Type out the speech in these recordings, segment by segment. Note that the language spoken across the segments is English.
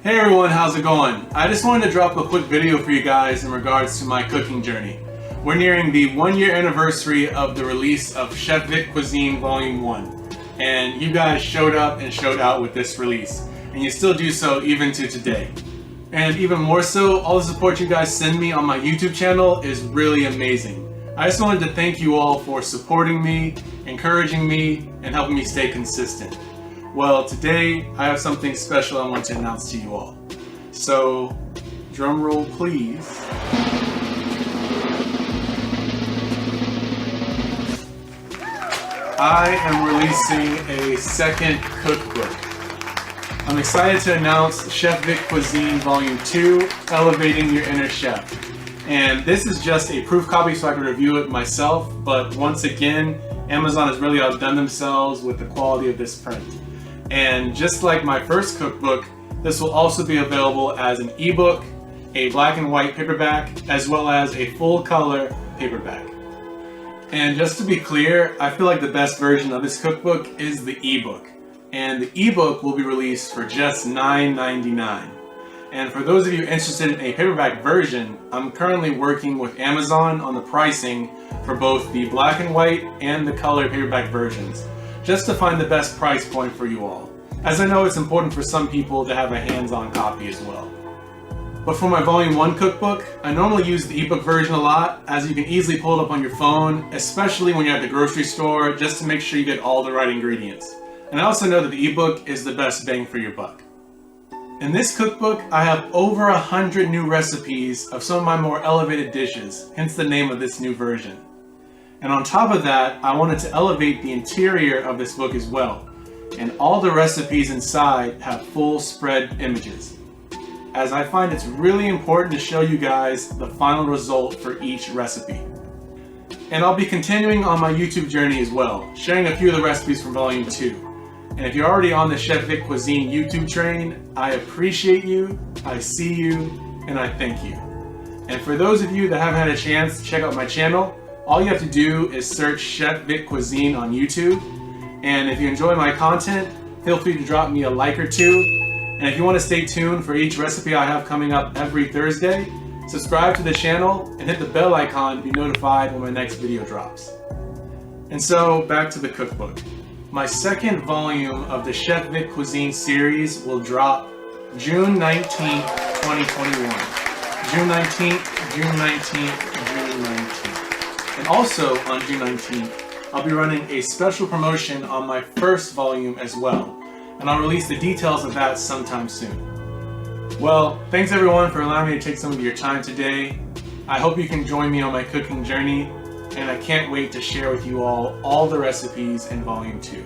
Hey everyone, how's it going? I just wanted to drop a quick video for you guys in regards to my cooking journey. We're nearing the 1-year anniversary of the release of Chef Vic Cuisine Volume 1. And you guys showed up and showed out with this release. And you still do so even to today. And even more so, all the support you guys send me on my YouTube channel is really amazing. I just wanted to thank you all for supporting me, encouraging me, and helping me stay consistent. Well, today I have something special I want to announce to you all. So, drum roll please. I am releasing a second cookbook. I'm excited to announce Chef Vic Cuisine Volume 2, Elevating Your Inner Chef. And this is just a proof copy so I can review it myself, but once again, Amazon has really outdone themselves with the quality of this print. And just like my first cookbook, this will also be available as an ebook, a black and white paperback, as well as a full color paperback. And just to be clear, I feel like the best version of this cookbook is the ebook. And the ebook will be released for just $9.99. And for those of you interested in a paperback version, I'm currently working with Amazon on the pricing for both the black and white and the color paperback versions, just to find the best price point for you all, as I know it's important for some people to have a hands-on copy as well. But for my Volume 1 cookbook, I normally use the ebook version a lot, as you can easily pull it up on your phone, especially when you're at the grocery store, just to make sure you get all the right ingredients. And I also know that the ebook is the best bang for your buck. In this cookbook, I have over 100 new recipes of some of my more elevated dishes, hence the name of this new version. And on top of that, I wanted to elevate the interior of this book as well. And all the recipes inside have full spread images, as I find it's really important to show you guys the final result for each recipe. And I'll be continuing on my YouTube journey as well, sharing a few of the recipes from Volume 2. And if you're already on the Chef Vic Cuisine YouTube train, I appreciate you, I see you, and I thank you. And for those of you that haven't had a chance to check out my channel, all you have to do is search Chef Vic Cuisine on YouTube. And if you enjoy my content, feel free to drop me a like or two. And if you want to stay tuned for each recipe I have coming up every Thursday, subscribe to the channel and hit the bell icon to be notified when my next video drops. And so, back to the cookbook. My second volume of the Chef Vic Cuisine series will drop June 19th, 2021. June 19th, June 19th, June 19th. And also on June 19th, I'll be running a special promotion on my first volume as well. And I'll release the details of that sometime soon. Well, thanks everyone for allowing me to take some of your time today. I hope you can join me on my cooking journey, and I can't wait to share with you all the recipes in Volume 2.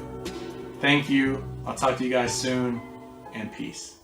Thank you, I'll talk to you guys soon, and peace.